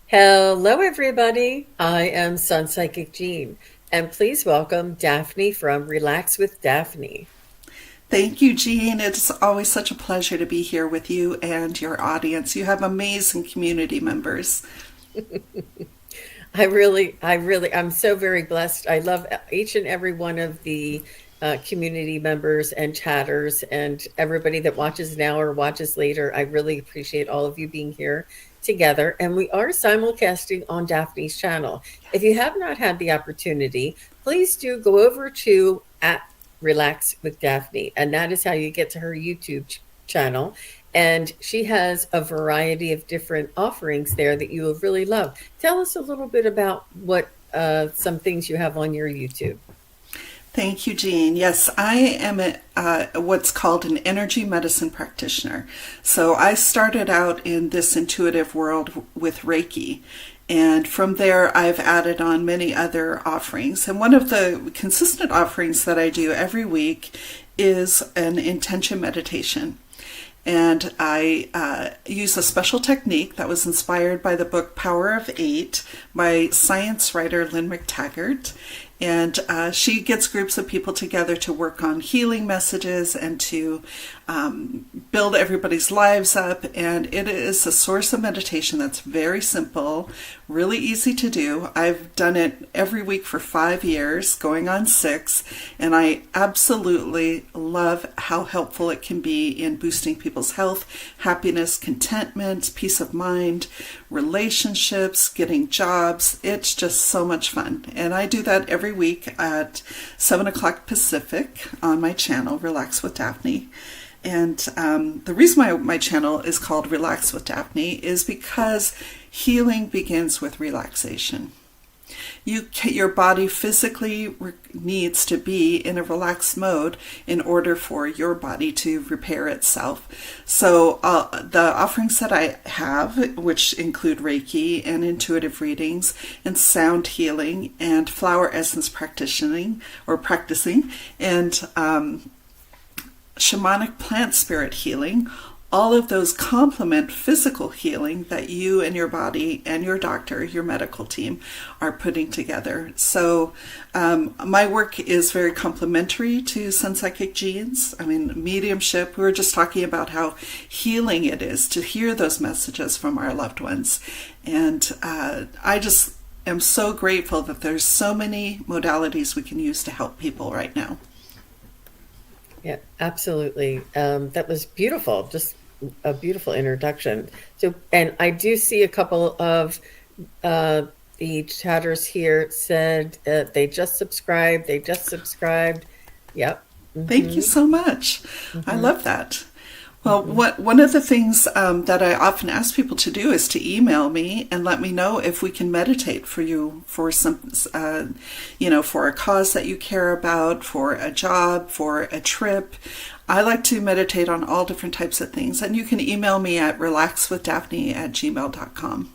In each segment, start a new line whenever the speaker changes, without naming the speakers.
Hello, everybody. I am SunPsychic Jean, and please welcome Daphne from Relax with Daphne.
Thank you, Jean. It's always such a pleasure to be here with you and your audience. You have amazing community members.
I'm so very blessed. I love each and every one of the community members and chatters and everybody that watches now or watches later. I really appreciate all of you being here together. And we are simulcasting on Daphne's channel. If you have not had the opportunity, please do go over to at Relax with Daphne, and that is how you get to her YouTube channel. And she has a variety of different offerings there that you will really love. Tell us a little bit about what some things you have on your YouTube.
Thank you, Jean. Yes, I am what's called an energy medicine practitioner. So I started out in this intuitive world with Reiki. And from there, I've added on many other offerings. And one of the consistent offerings that I do every week is an intention meditation. And I use a special technique that was inspired by the book Power of Eight by science writer Lynn McTaggart. And she gets groups of people together to work on healing messages and to build everybody's lives up. And it is a source of meditation that's very simple, really easy to do. I've done it every week for 5 years, going on 6. And I absolutely love how helpful it can be in boosting people's health, happiness, contentment, peace of mind, relationships, getting jobs. It's just so much fun. And I do that every week at 7 o'clock Pacific on my channel, Relax with Daphne. And the reason why my channel is called Relax with Daphne is because healing begins with relaxation. Your body physically needs to be in a relaxed mode in order for your body to repair itself. So the offerings that I have, which include Reiki and intuitive readings and sound healing and flower essence practicing and shamanic plant spirit healing, all of those complement physical healing that you and your body and your doctor, your medical team are putting together. So my work is very complementary to SunPsychic Jean's. I mean, mediumship, we were just talking about how healing it is to hear those messages from our loved ones. And I just am so grateful that there's so many modalities we can use to help people right now.
Yeah, absolutely. That was beautiful. Just a beautiful introduction. So, and I do see a couple of the chatters here said they just subscribed. They just subscribed. Yep.
Thank you
Mm-hmm.
so much. I
Mm-hmm.
love that. Well,
Mm-hmm.
one of the things that I often ask people to do is to email me and let me know if we can meditate for you for some, for a cause that you care about, for a job, for a trip. I like to meditate on all different types of things, and you can email me at relaxwithdaphne@gmail.com.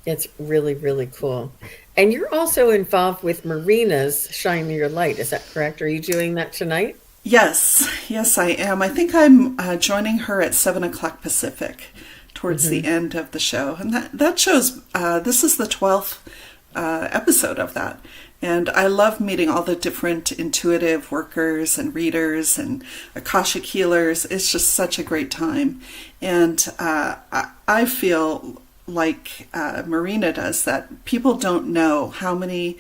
It's really, really cool. And you're also involved with Marina's Shine Your Light. Is that correct? Are you doing that tonight?
Yes, I am. I think I'm joining her at 7 o'clock Pacific towards the
Mm-hmm.
end of the show. And that shows, this is the 12th episode of that. And I love meeting all the different intuitive workers and readers and Akashic healers. It's just such a great time. And I feel like Marina does, that people don't know how many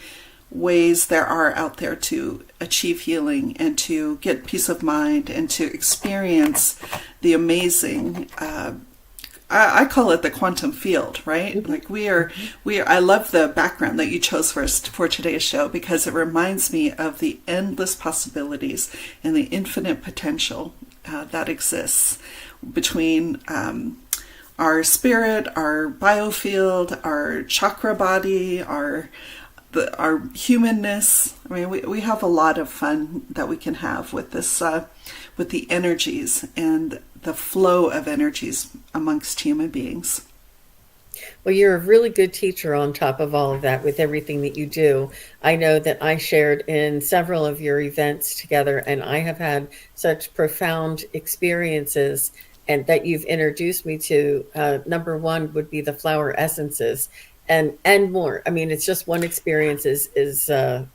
ways there are out there to achieve healing and to get peace of mind and to experience the amazing I call it the quantum field, right?
Mm-hmm.
Like I love the background that you chose for today's show, because it reminds me of the endless possibilities and the infinite potential that exists between our spirit, our biofield, our chakra body, our humanness. I mean, we have a lot of fun that we can have with this, with the energies and the flow of energies amongst human beings.
Well, you're a really good teacher on top of all of that with everything that you do. I know that I shared in several of your events together, and I have had such profound experiences and that you've introduced me to. Number one would be the flower essences, and more. I mean, it's just one experience is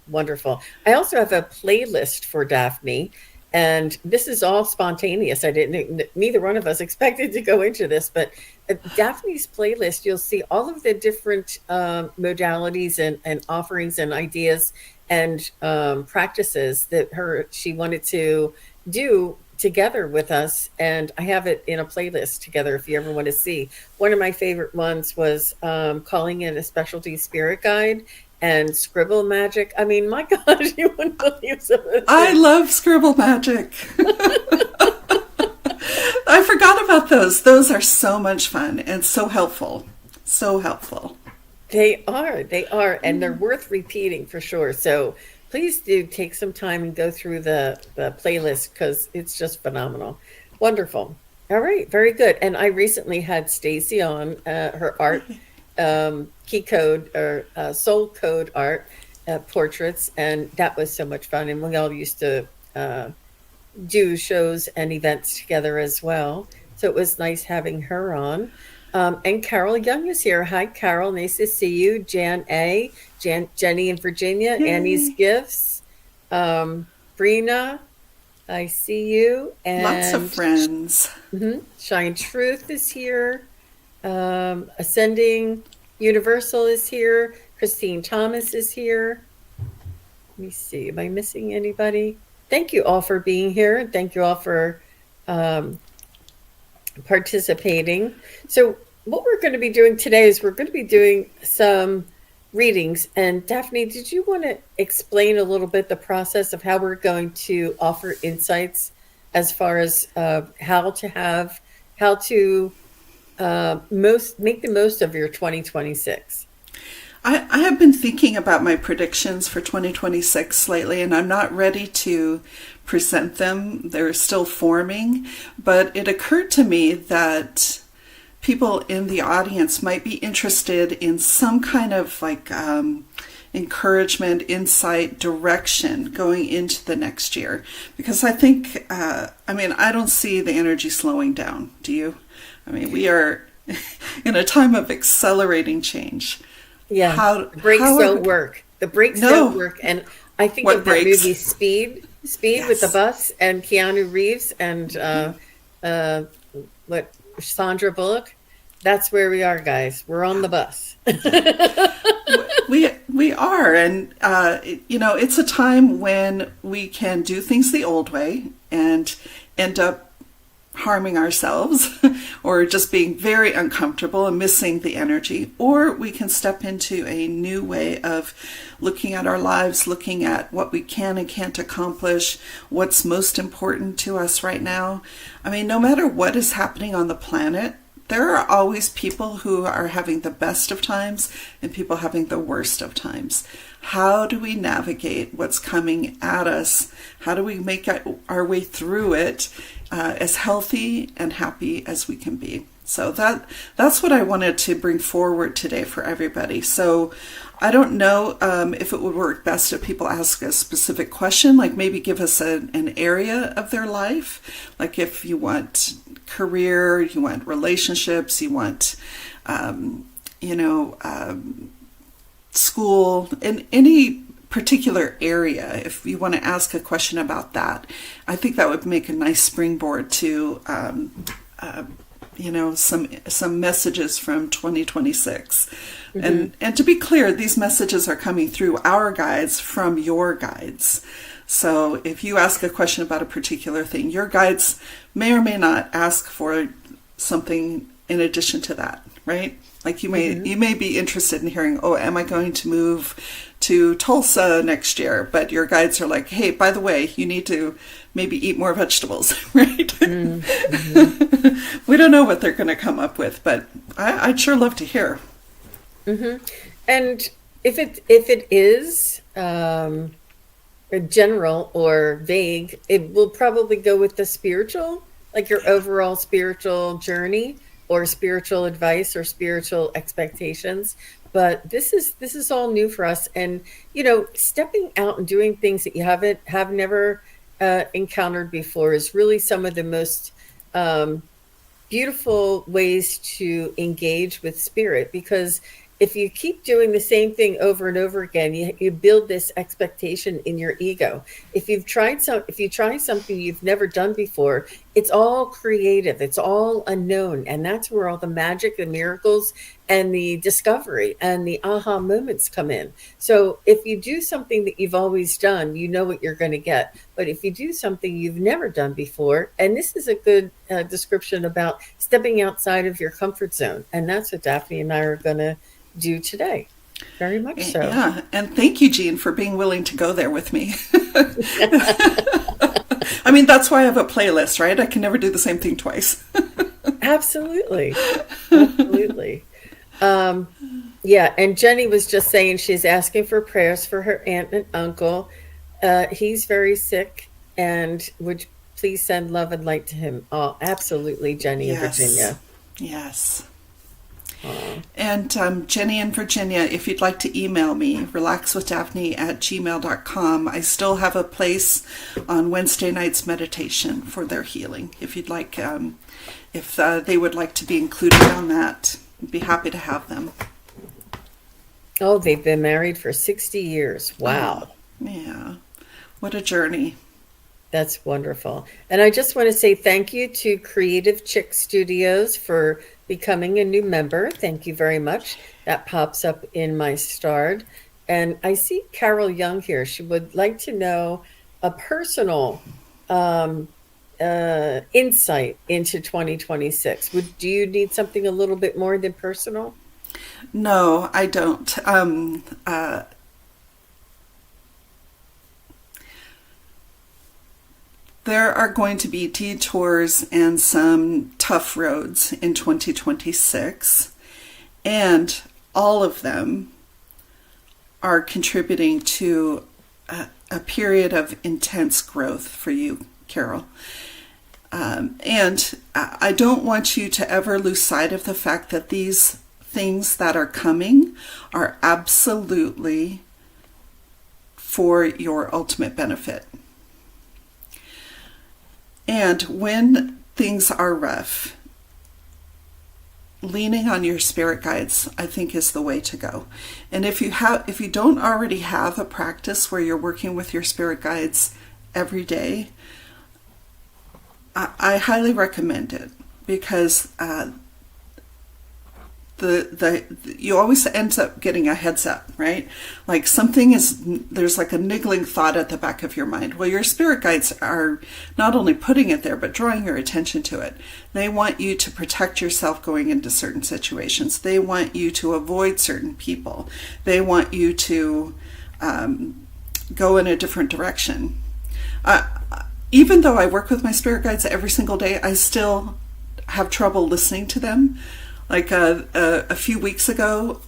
wonderful. I also have a playlist for Daphne, and this is all spontaneous. I didn't. Neither one of us expected to go into this, but Daphne's playlist, you'll see all of the different modalities and offerings and ideas and practices that she wanted to do together with us, and I have it in a playlist together if you ever want to see. One of my favorite ones was calling in a specialty spirit guide and scribble magic. I mean, my gosh, you wouldn't believe some of the
I
things.
love scribble magic. I forgot about those. Those are so much fun and so helpful. So helpful.
They are, and they're worth repeating for sure. So please do take some time and go through the playlist because it's just phenomenal. Wonderful. All right, very good. And I recently had Stacy on her art key code or soul code art portraits, and that was so much fun. And we all used to do shows and events together as well. So it was nice having her on. And Carol Young is here. Hi, Carol. Nice to see you. Jan A, Jenny in Virginia, Annie's
Yay.
Gifts, Brina, I see you.
Lots of
And
friends.
Shine Truth is here. Ascending Universal is here. Christine Thomas is here. Let me see. Am I missing anybody? Thank you all for being here. And thank you all for um, participating. So, what we're going to be doing today is we're going to be doing some readings. And Daphne, did you want to explain a little bit the process of how we're going to offer insights as far as how to most make the most of your 2026?
I have been thinking about my predictions for 2026 lately, and I'm not ready to present them. They're still forming, but it occurred to me that people in the audience might be interested in some kind of like encouragement, insight, direction going into the next year. Because I think, I don't see the energy slowing down. Do you? I mean, we are in a time of accelerating change.
Yeah,
How
brakes
how
don't
are,
work. The brakes don't
no,
work. And I think
what
of that
breaks?
movie Speed with the
Yes.
bus and Keanu Reeves and uh, what Sandra Bullock. That's where we are, guys. We're on the bus.
We are, and it's a time when we can do things the old way and end up harming ourselves or just being very uncomfortable and missing the energy, or we can step into a new way of looking at our lives, looking at what we can and can't accomplish, what's most important to us right now. I mean, no matter what is happening on the planet, there are always people who are having the best of times and people having the worst of times. How do we navigate what's coming at us? How do we make our way through it as healthy and happy as we can be? So that's what I wanted to bring forward today for everybody. So I don't know if it would work best if people ask a specific question, like maybe give us an area of their life. Like if you want career, you want relationships, you want, school, in any particular area. If you want to ask a question about that, I think that would make a nice springboard to some messages from 2026. And to be clear, these messages are coming through our guides from your guides. So if you ask a question about a particular thing, your guides may or may not ask for something in addition to that, right? Like you may be interested in hearing, oh, am I going to move to Tulsa next year? But your guides are like, hey, by the way, you need to maybe eat more vegetables, right? We don't know what they're going to come up with, but I'd sure love to hear.
And if it is general or vague, it will probably go with the spiritual, like your overall spiritual journey or spiritual advice or spiritual expectations. But this is all new for us, and stepping out and doing things that you have never encountered before is really some of the most beautiful ways to engage with spirit, because if you keep doing the same thing over and over again, you build this expectation in your ego. If you try something you've never done before, it's all creative, it's all unknown, and that's where all the magic, the miracles, and the discovery and the aha moments come in. So if you do something that you've always done, you know what you're going to get. But if you do something you've never done before, and this is a good description about stepping outside of your comfort zone, and that's what Daphne and I are going to do today. Very much so.
Yeah, and thank you, Jean, for being willing to go there with me. I mean, that's why I have a playlist, right? I can never do the same thing twice.
Absolutely. Absolutely. Yeah, and Jenny was just saying she's asking for prayers for her aunt and uncle. He's very sick, and would you please send love and light to him? Oh, absolutely, Jenny in Virginia.
Yes.
Aw.
And Jenny in Virginia, if you'd like to email me, relaxwithdaphne@gmail.com. I still have a place on Wednesday night's meditation for their healing. If you'd like, if they would like to be included on that, I'd be happy to have them.
Oh, they've been married for 60 years. Wow.
Yeah. What a journey.
That's wonderful. And I just want to say thank you to Creative Chick Studios for becoming a new member. Thank you very much. That pops up in my start. And I see Carol Young here. She would like to know a personal insight into 2026. Do you need something a little bit more than personal?
No, I don't. There are going to be detours and some tough roads in 2026, and all of them are contributing to a period of intense growth for you, Carol. And I don't want you to ever lose sight of the fact that these things that are coming are absolutely for your ultimate benefit. And when things are rough, leaning on your spirit guides, I think, is the way to go. And if you don't already have a practice where you're working with your spirit guides every day, I highly recommend it, because you always end up getting a heads up, right? Like there's like a niggling thought at the back of your mind. Well, your spirit guides are not only putting it there, but drawing your attention to it. They want you to protect yourself going into certain situations. They want you to avoid certain people. They want you to go in a different direction. Even though I work with my spirit guides every single day, I still have trouble listening to them. Like a few weeks ago,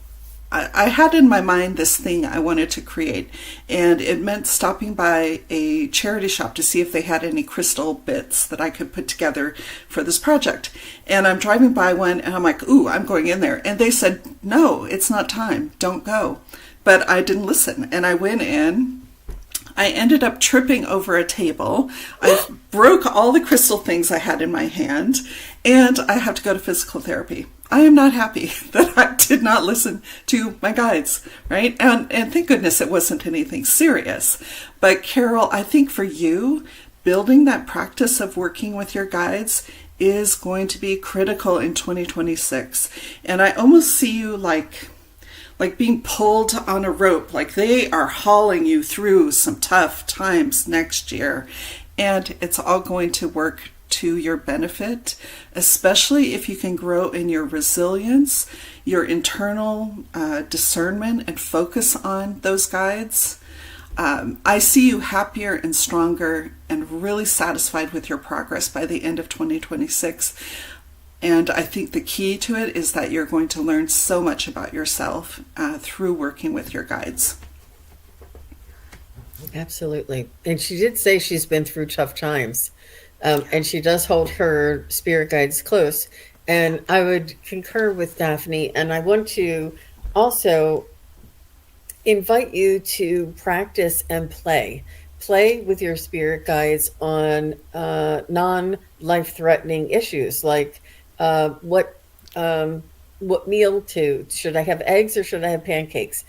I had in my mind this thing I wanted to create, and it meant stopping by a charity shop to see if they had any crystal bits that I could put together for this project. And I'm driving by one, and I'm like, ooh, I'm going in there. And they said, no, it's not time. Don't go. But I didn't listen, and I went in. I ended up tripping over a table. I broke all the crystal things I had in my hand, and I have to go to physical therapy. I am not happy that I did not listen to my guides, right? And thank goodness it wasn't anything serious. But Carol, I think for you, building that practice of working with your guides is going to be critical in 2026. And I almost see you like being pulled on a rope, like they are hauling you through some tough times next year. And it's all going to work to your benefit, especially if you can grow in your resilience, your internal discernment, and focus on those guides. I see you happier and stronger and really satisfied with your progress by the end of 2026. And I think the key to it is that you're going to learn so much about yourself through working with your guides.
Absolutely. And she did say she's been through tough times. And she does hold her spirit guides close. And I would concur with Daphne. And I want to also invite you to practice and play. Play with your spirit guides on non-life threatening issues like What what meal to should I have eggs or should I have pancakes?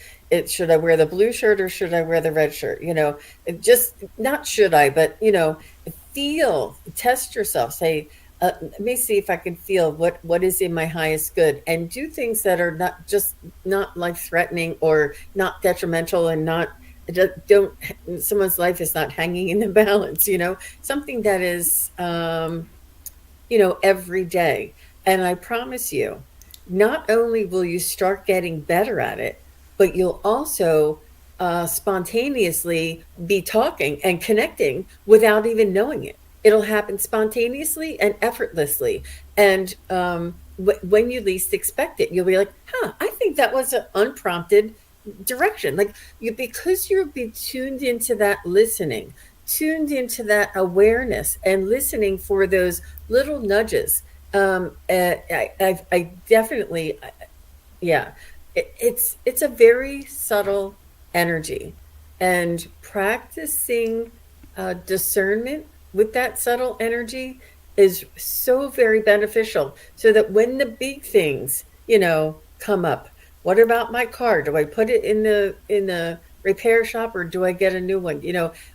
Should I wear the blue shirt or should I wear the red shirt? Just not should I, but feel, test yourself. Say, let me see if I can feel what is in my highest good, and do things that are not life threatening or not detrimental, and not don't someone's life is not hanging in the balance. Something that is every day. And I promise you, not only will you start getting better at it, but you'll also spontaneously be talking and connecting without even knowing it. It'll happen spontaneously and effortlessly. And when you least expect it, you'll be like, huh, I think that was an unprompted direction. Like because you'll be tuned into that listening, tuned into that awareness and listening for those little nudges. I definitely, yeah, it's a very subtle energy, and practicing discernment with that subtle energy is so very beneficial. So that when the big things, come up, what about my car? Do I put it in the repair shop or do I get a new one?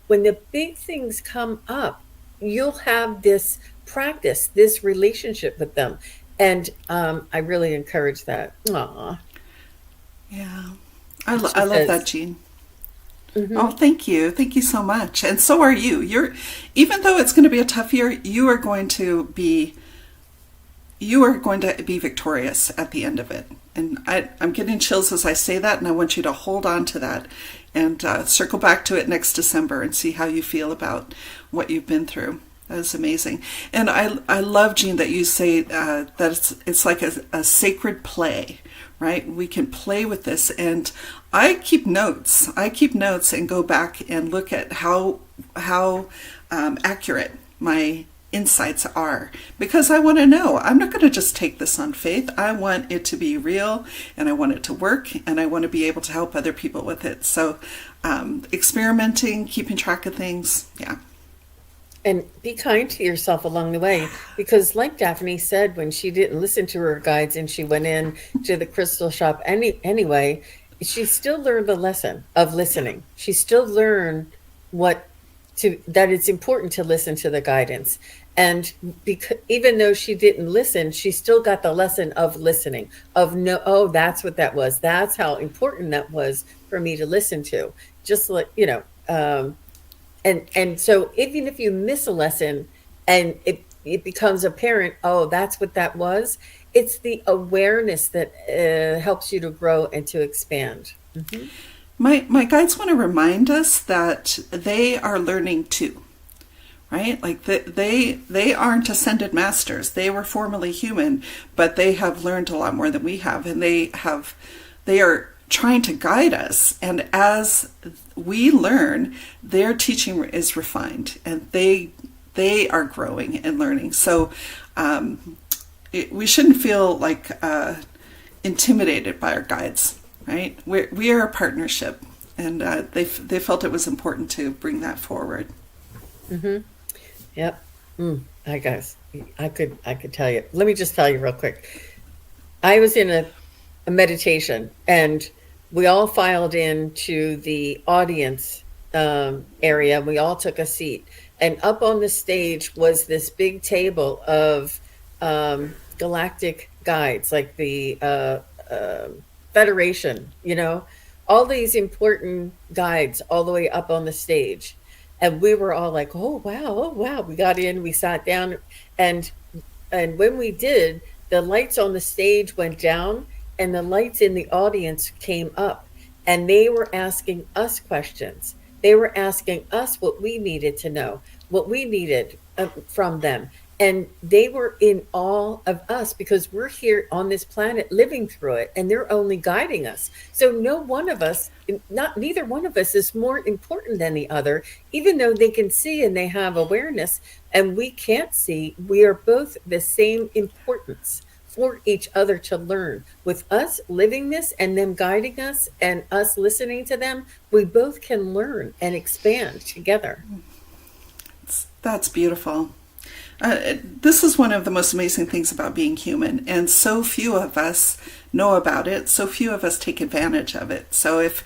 When the big things come up, you'll have this practice, this relationship with them. And I really encourage that. Aw.
Yeah.
And she
I love that,
says,
Jean. Oh,
hmm
thank you. Thank you so much. And so are you. Even though it's going to be a tough year, you are going to be victorious at the end of it. And I'm getting chills as I say that, and I want you to hold on to that and circle back to it next December and see how you feel about what you've been through. That is amazing. And I love, Jean, that you say that it's like a sacred play, right? We can play with this. And I keep notes. I keep notes and go back and look at how accurate my insights are, because I want to know. I'm not going to just take this on faith. I want it to be real, and I want it to work, and I want to be able to help other people with it. So experimenting, keeping track of things. Yeah.
and be kind to yourself along the way, because like Daphne said, when she didn't listen to her guides and she went in to the crystal shop anyway, she still learned the lesson of listening. She still learned what that it's important to listen to the guidance. And because even though she didn't listen, she still got the lesson of listening, of no, oh, that's what that was. That's how important that was for me to listen to. Just like, and so even if you miss a lesson and it becomes apparent, oh, that's what that was, it's the awareness that helps you to grow and to expand. Hmm.
My guides want to remind us that they are learning too, right? Like they aren't ascended masters. They were formerly human, but they have learned a lot more than we have, and they are trying to guide us. And as we learn, their teaching is refined, and they are growing and learning. So we shouldn't feel like intimidated by our guides, right? We are a partnership, and they felt it was important to bring that forward.
Hmm. Yep. I guess I could tell you. Let me just tell you real quick. I was in a meditation, and we all filed into the audience area. We all took a seat, and up on the stage was this big table of galactic guides, like the Federation. All these important guides, all the way up on the stage. And we were all like, oh wow, oh wow. We got in, we sat down, and and when we did, the lights on the stage went down and the lights in the audience came up, and they were asking us questions. They were asking us what we needed to know, what we needed from them. And they were in awe of us because we're here on this planet living through it, and they're only guiding us. So no one of us, not neither one of us is more important than the other, even though they can see and they have awareness and we can't see. We are both the same importance for each other to learn. With us living this and them guiding us and us listening to them, we both can learn and expand together.
That's beautiful. This is one of the most amazing things about being human, and so few of us know about it. So few of us take advantage of it. So if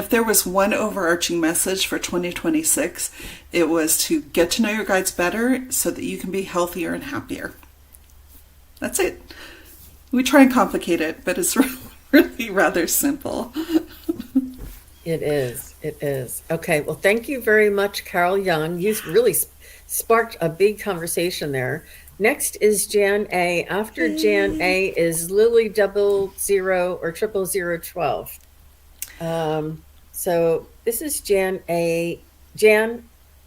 there was one overarching message for 2026, it was to get to know your guides better so that you can be healthier and happier. That's it. We try and complicate it, but it's really rather simple.
It is. It is. Okay. Well, thank you very much, Carol Young. You really sparked a big conversation there. Next is Jan A. After Jan A is Lily 00 or 00012. So this is Jan A.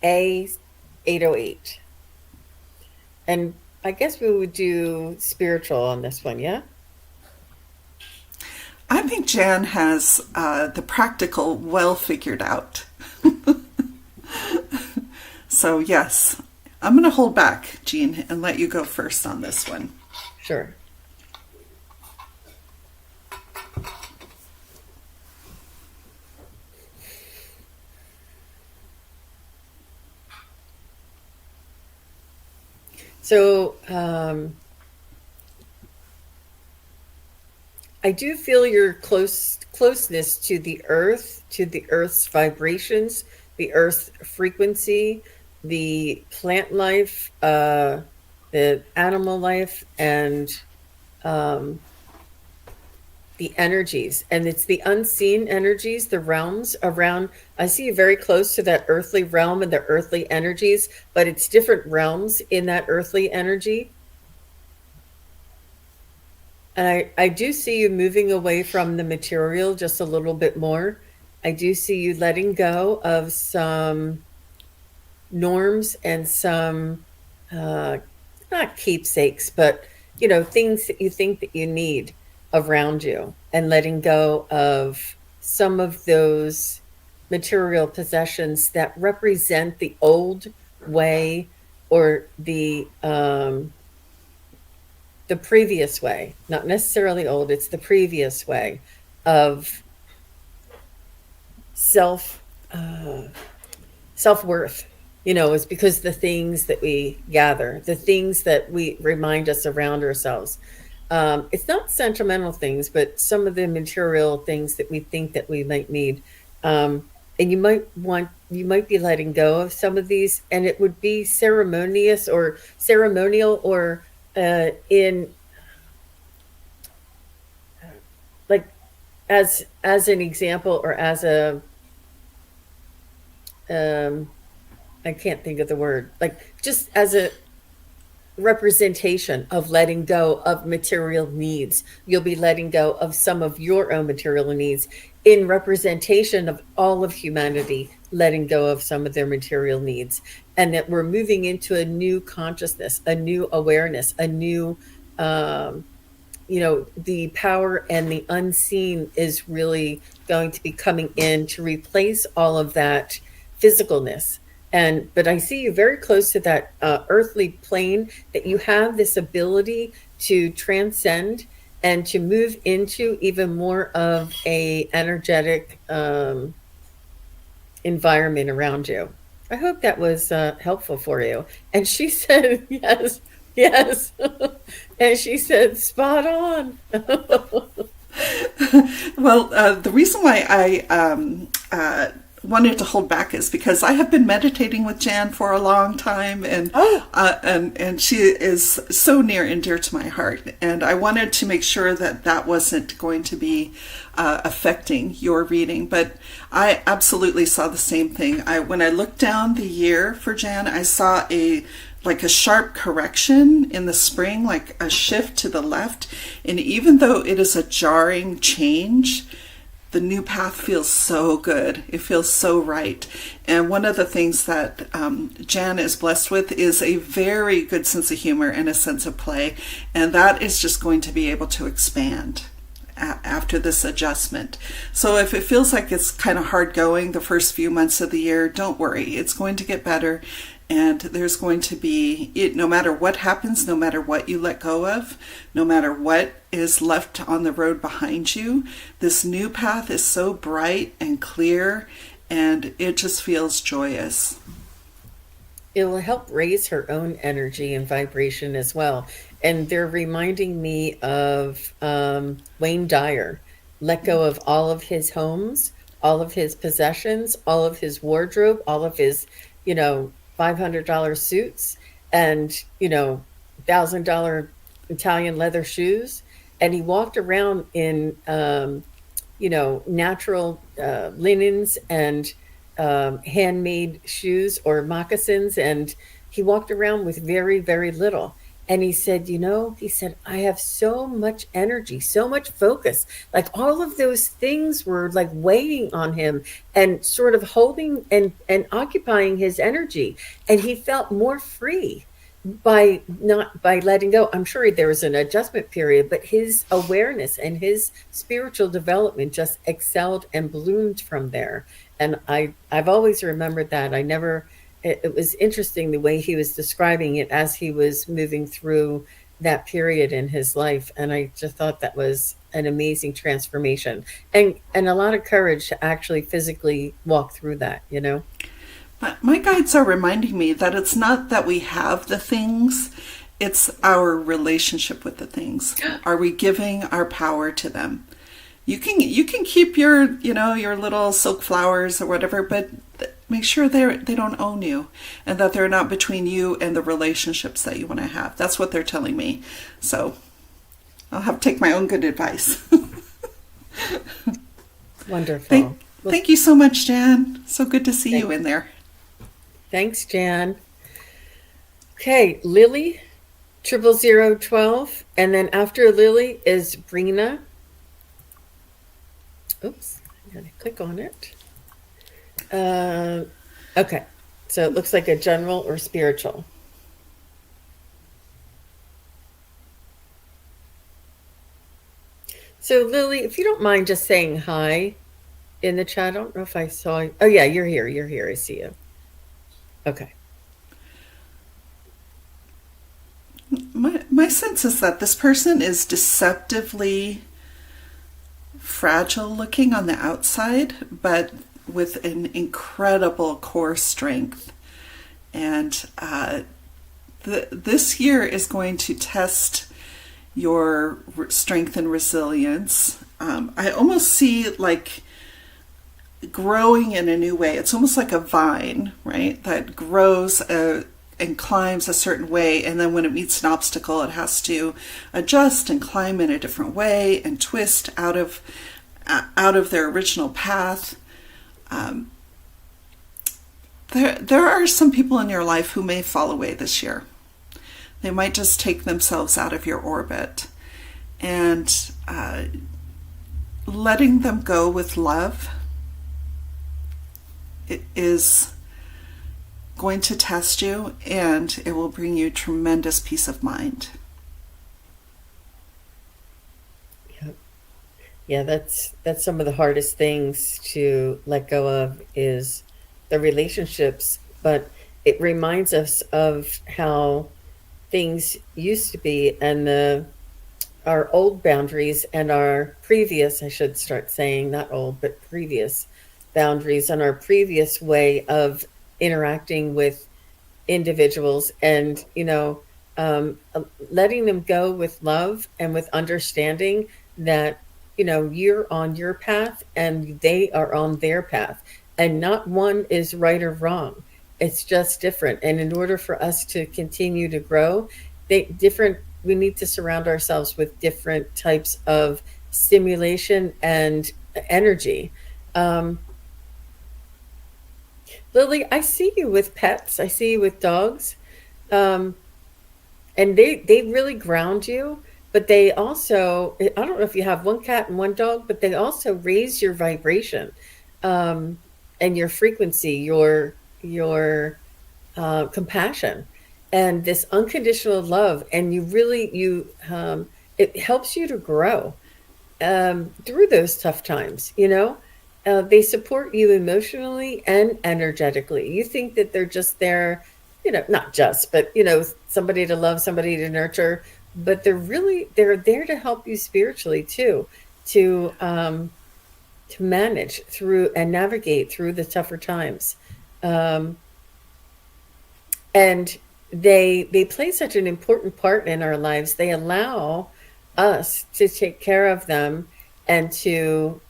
808. And I guess we would do spiritual on this one, yeah?
I think Jan has the practical well figured out. So yes, I'm going to hold back, Jean, and let you go first on this one.
Sure. So I do feel your closeness to the earth, to the earth's vibrations, the earth's frequency, the plant life, the animal life, and um, the energies. And it's the unseen energies, the realms around. I see you very close to that earthly realm and the earthly energies, but it's different realms in that earthly energy. And I do see you moving away from the material just a little bit more. I do see you letting go of some norms and some, uh, not keepsakes, but, things that you think that you need around you, and letting go of some of those material possessions that represent the old way, or the previous way, not necessarily old, it's the previous way of self self-worth. Is because the things that we gather, the things that we remind us around ourselves. It's not sentimental things, but some of the material things that we think that we might need. And you might be letting go of some of these, and it would be ceremonial, or in like, as an example, or as a I can't think of the word, like, just as a representation of letting go of material needs. You'll be letting go of some of your own material needs in representation of all of humanity, letting go of some of their material needs. And that we're moving into a new consciousness, a new awareness, a new, the power and the unseen is really going to be coming in to replace all of that physicalness. But I see you very close to that earthly plane, that you have this ability to transcend and to move into even more of a energetic environment around you. I hope that was helpful for you. And she said, yes, yes. And she said, spot on.
Well, the reason why I wanted to hold back is because I have been meditating with Jan for a long time, and and she is so near and dear to my heart, and I wanted to make sure that wasn't going to be affecting your reading. But I absolutely saw the same thing. When I looked down the year for Jan, I saw a sharp correction in the spring, like a shift to the left, and even though it is a jarring change, the new path feels so good. It feels so right. And one of the things that Jan is blessed with is a very good sense of humor and a sense of play. And that is just going to be able to expand after this adjustment. So if it feels like it's kind of hard going the first few months of the year, don't worry. It's going to get better. And there's going to be, no matter what happens, no matter what you let go of, no matter what is left on the road behind you, this new path is so bright and clear, and it just feels joyous.
it will help raise her own energy and vibration as well. And they're reminding me of Wayne Dyer. Let go of all of his homes, all of his possessions, all of his wardrobe, all of his, $500 suits, and $1,000 Italian leather shoes. And he walked around in natural linens and handmade shoes or moccasins. And he walked around with very, very little. And he said, I have so much energy, so much focus. Like all of those things were like weighing on him and sort of holding and occupying his energy. And he felt more free by letting go. I'm sure there was an adjustment period, but his awareness and his spiritual development just excelled and bloomed from there. And I've always remembered that. It was interesting the way he was describing it as he was moving through that period in his life. And I just thought that was an amazing transformation and a lot of courage to actually physically walk through that.
My guides are reminding me that it's not that we have the things, it's our relationship with the things. Are we giving our power to them? You can keep your little silk flowers or whatever, but make sure they don't own you and that they're not between you and the relationships that you want to have. That's what they're telling me. So I'll have to take my own good advice.
Wonderful.
Thank you so much, Jan. So good to see you in there.
Thanks, Jan. Okay, Lily, 00012, and then after Lily is Brina. Oops, I gotta click on it. Okay, so it looks like a general or spiritual. So Lily, if you don't mind just saying hi in the chat. I don't know if I saw you. Oh yeah, you're here. You're here. I see you. Okay.
My sense is that this person is deceptively fragile looking on the outside, but with an incredible core strength. And this year is going to test your strength and resilience. I almost see like growing in a new way. It's almost like a vine, right? That grows and climbs a certain way, and then when it meets an obstacle, it has to adjust and climb in a different way and twist out of their original path. There are some people in your life who may fall away this year. They might just take themselves out of your orbit, and letting them go with love, it is going to test you, and it will bring you tremendous peace of mind.
Yep. Yeah, that's some of the hardest things to let go of is the relationships, but it reminds us of how things used to be and our old boundaries and our previous, I should start saying not old, but previous boundaries and our previous way of interacting with individuals and letting them go with love and with understanding that you're on your path and they are on their path, and not one is right or wrong. It's just different. And in order for us to continue to grow, we need to surround ourselves with different types of stimulation and energy. Lily, I see you with pets. I see you with dogs. Um, and they really ground you, but they also, I don't know if you have one cat and one dog, but they also raise your vibration, and your frequency, your compassion, and this unconditional love. And it helps you to grow through those tough times. They support you emotionally and energetically. You think that they're just there, not just, but somebody to love, somebody to nurture, but they're there to help you spiritually too, to manage through and navigate through the tougher times. And they play such an important part in our lives. They allow us to take care of them and to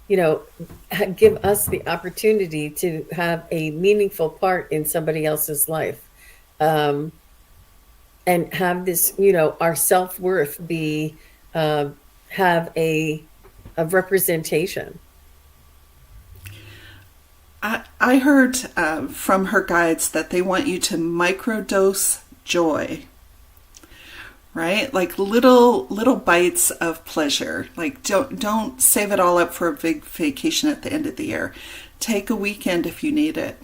you know, give us the opportunity to have a meaningful part in somebody else's life, um, and have this, our self worth be uh, have a representation.
I heard from her guides that they want you to microdose joy, right? Like little bites of pleasure. Like don't save it all up for a big vacation at the end of the year. Take a weekend if you need it,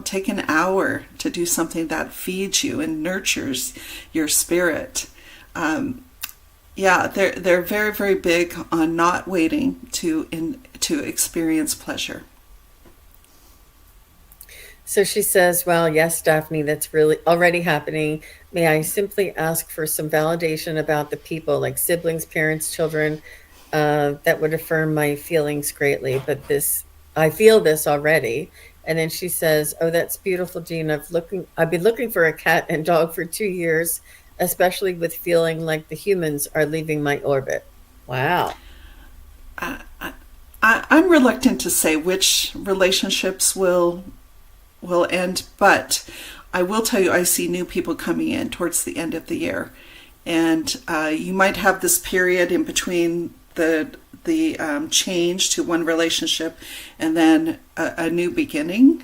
take an hour to do something that feeds you and nurtures your spirit. Yeah, they're very, very big on not waiting to experience pleasure.
So she says, well, yes, Daphne, that's really already happening. May I simply ask for some validation about the people, like siblings, parents, children, that would affirm my feelings greatly. But I feel this already. And then she says, oh, that's beautiful, Jean. I've been looking for a cat and dog for 2 years, especially with feeling like the humans are leaving my orbit. Wow.
I'm reluctant to say which relationships will end, but I will tell you I see new people coming in towards the end of the year, and you might have this period in between the change to one relationship and then a new beginning.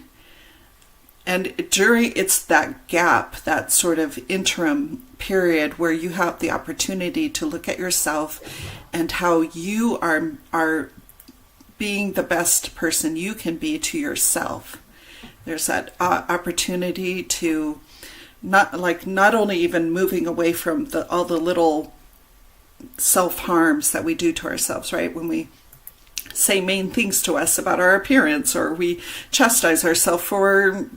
And it's that gap, that sort of interim period where you have the opportunity to look at yourself and how you are being the best person you can be to yourself. There's that opportunity to not only even moving away from all the little self harms that we do to ourselves, right? When we say mean things to us about our appearance, or we chastise ourselves for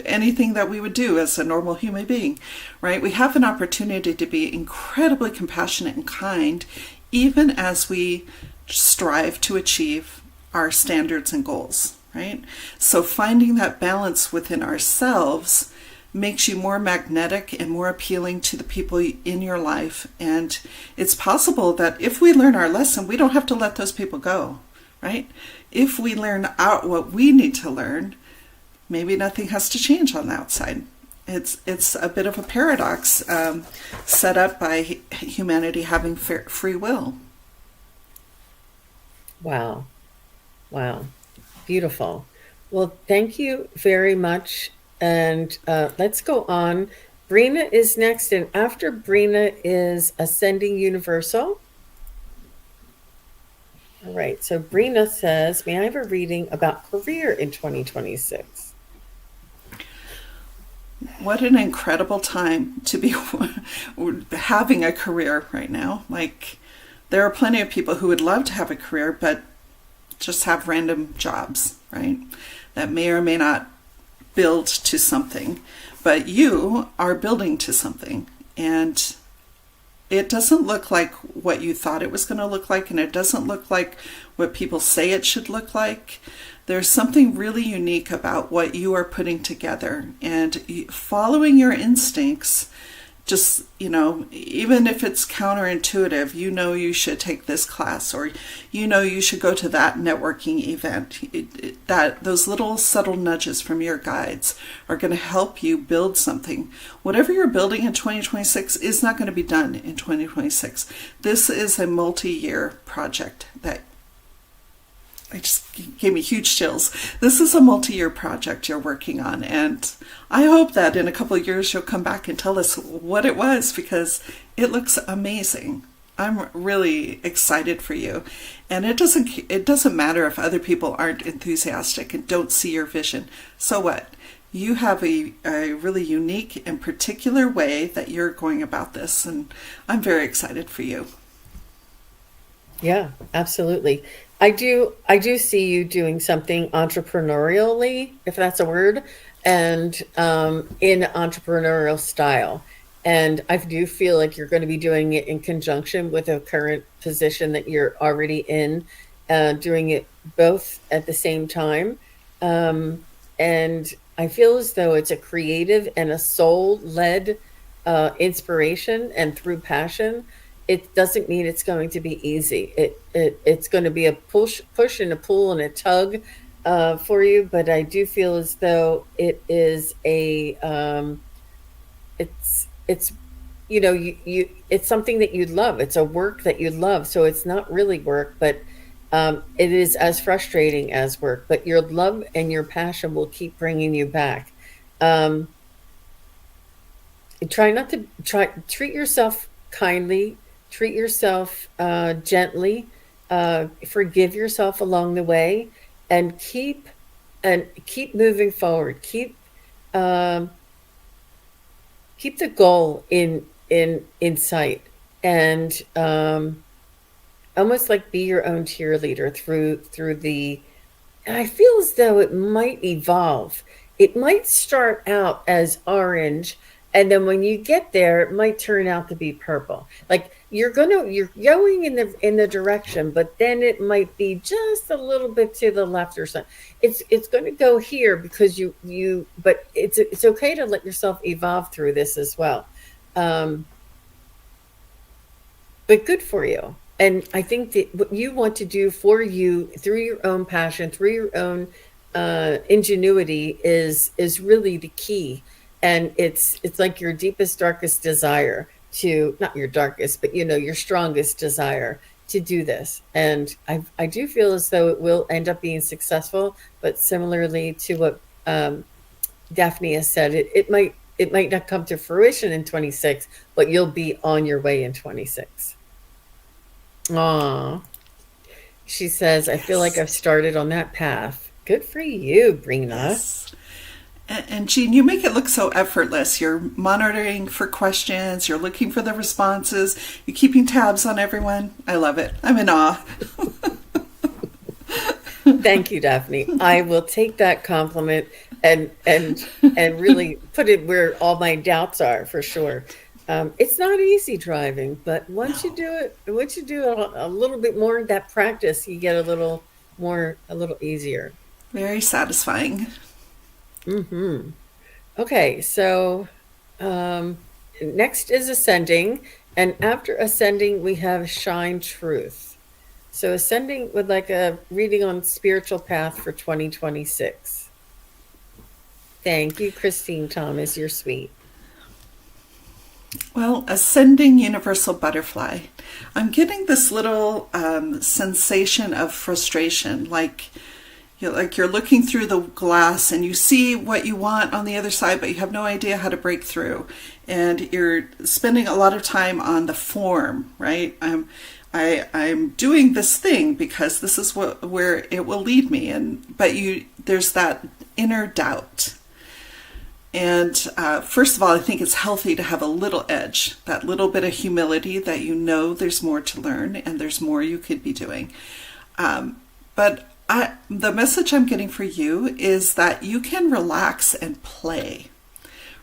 anything that we would do as a normal human being, right? We have an opportunity to be incredibly compassionate and kind, even as we strive to achieve our standards and goals, right? So finding that balance within ourselves makes you more magnetic and more appealing to the people in your life. And it's possible that if we learn our lesson, we don't have to let those people go, right? If we learn out what we need to learn, maybe nothing has to change on the outside. It's a bit of a paradox set up by humanity having free will.
Wow. Wow. Beautiful. Well, thank you very much. And let's go on. Brina is next. And after Brina is Ascending Universal. All right. So Brina says, may I have a reading about career in 2026?
What an incredible time to be having a career right now. Like, there are plenty of people who would love to have a career, but just have random jobs, right? That may or may not build to something, but you are building to something, and it doesn't look like what you thought it was going to look like, and it doesn't look like what people say it should look like. There's something really unique about what you are putting together, and following your instincts, just, even if it's counterintuitive, you should take this class, or you should go to that networking event. That those little subtle nudges from your guides are going to help you build something. Whatever you're building in 2026 is not going to be done in 2026. This is a multi-year project that it just gave me huge chills. This is a multi-year project you're working on, and I hope that in a couple of years you'll come back and tell us what it was, because it looks amazing. I'm really excited for you, and it doesn't matter if other people aren't enthusiastic and don't see your vision. So what? You have a really unique and particular way that you're going about this, and I'm very excited for you.
Yeah, absolutely. I do see you doing something entrepreneurially, if that's a word, and in entrepreneurial style. And I do feel like you're going to be doing it in conjunction with a current position that you're already in, doing it both at the same time. And I feel as though it's a creative and a soul led inspiration, and through passion. It doesn't mean it's going to be easy. It's going to be a push and a pull and a tug for you. But I do feel as though it is a it's it's something that you love. It's a work that you love. So it's not really work, but it is as frustrating as work. But your love and your passion will keep bringing you back. Um, try not to try treat yourself kindly, treat yourself gently, forgive yourself along the way, and keep moving forward. Um, keep the goal in sight, and almost like be your own cheerleader through the. And I feel as though it might evolve. It might start out as orange, and then when you get there, it might turn out to be purple. Like you're going in the direction, but then it might be just a little bit to the left or something. It's going to go here because but it's okay to let yourself evolve through this as well. Um, but good for you. And I think that what you want to do for you through your own passion, through your own ingenuity, is really the key. And it's like your deepest, darkest desire to, not your darkest, but your strongest desire to do this. And I do feel as though it will end up being successful. But similarly to what Daphne has said, it might not come to fruition in 26, but you'll be on your way in 26. Aw. She says, I feel like
Yes.
I've started on that path. Good for you, Brina.
Yes. And Jean, you make it look so effortless. You're monitoring for questions, you're looking for the responses, you're keeping tabs on everyone. I love it. I'm in awe.
Thank you, Daphne. I will take that compliment and really put it where all my doubts are, for sure. It's not easy driving, but
No.
once you do a little bit more, that practice, you get a little easier.
Very satisfying.
Hmm. Okay, so um, next is ascending, and after ascending, we have shine truth. So ascending would like a reading on spiritual path for 2026. Thank you, Christine Thomas. You're sweet.
Well, ascending universal butterfly. I'm getting this little sensation of frustration, like you're looking through the glass and you see what you want on the other side, but you have no idea how to break through, and you're spending a lot of time on the form, right? I'm doing this thing because this is where it will lead me, and but there's that inner doubt. And first of all, I think it's healthy to have a little edge, that little bit of humility that there's more to learn and there's more you could be doing. But the message I'm getting for you is that you can relax and play,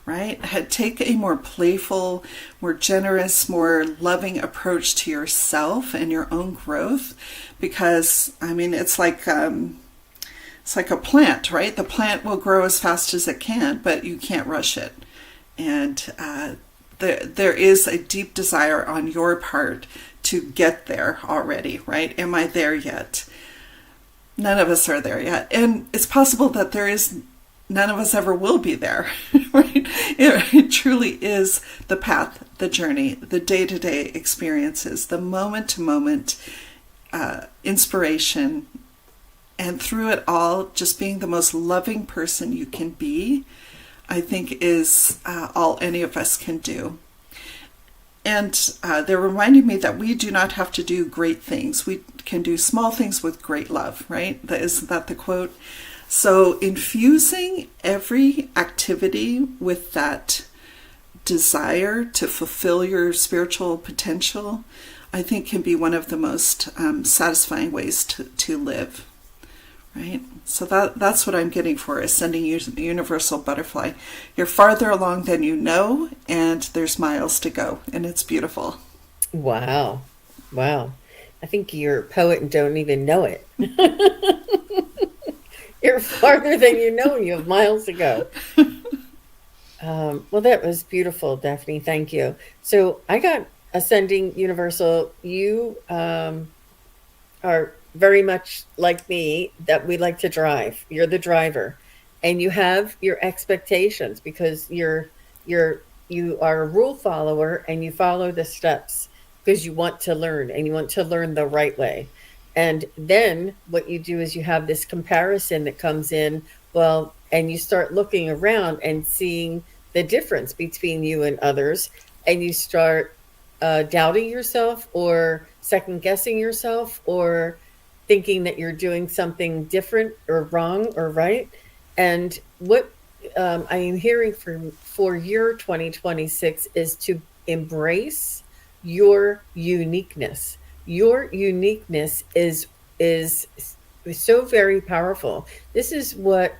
right? Take a more playful, more generous, more loving approach to yourself and your own growth, because I mean, it's like a plant, right? The plant will grow as fast as it can, but you can't rush it. And there is a deep desire on your part to get there already, right? Am I there yet? None of us are there yet. And it's possible that none of us ever will be there, right? It truly is the path, the journey, the day-to-day experiences, the moment-to-moment inspiration, and through it all, just being the most loving person you can be, I think is all any of us can do. And they're reminding me that we do not have to do great things. We can do small things with great love, right? Isn't that the quote? So infusing every activity with that desire to fulfill your spiritual potential, I think can be one of the most satisfying ways to live. Right? So that's what I'm getting for ascending universal butterfly. You're farther along than you know, and there's miles to go, and it's beautiful.
Wow. Wow. I think you're a poet and don't even know it. You're farther than you know. You have miles to go. Well, that was beautiful, Daphne. Thank you. So I got Ascending Universal. You are very much like me, that we like to drive. You're the driver, and you have your expectations because you are a rule follower, and you follow the steps because you want to learn, and you want to learn the right way. And then what you do is you have this comparison that comes in, well, and you start looking around and seeing the difference between you and others, and you start doubting yourself, or second guessing yourself, or thinking that you're doing something different or wrong or right. And what I am hearing for your 2026 is to embrace your uniqueness. Your uniqueness is so very powerful. This is what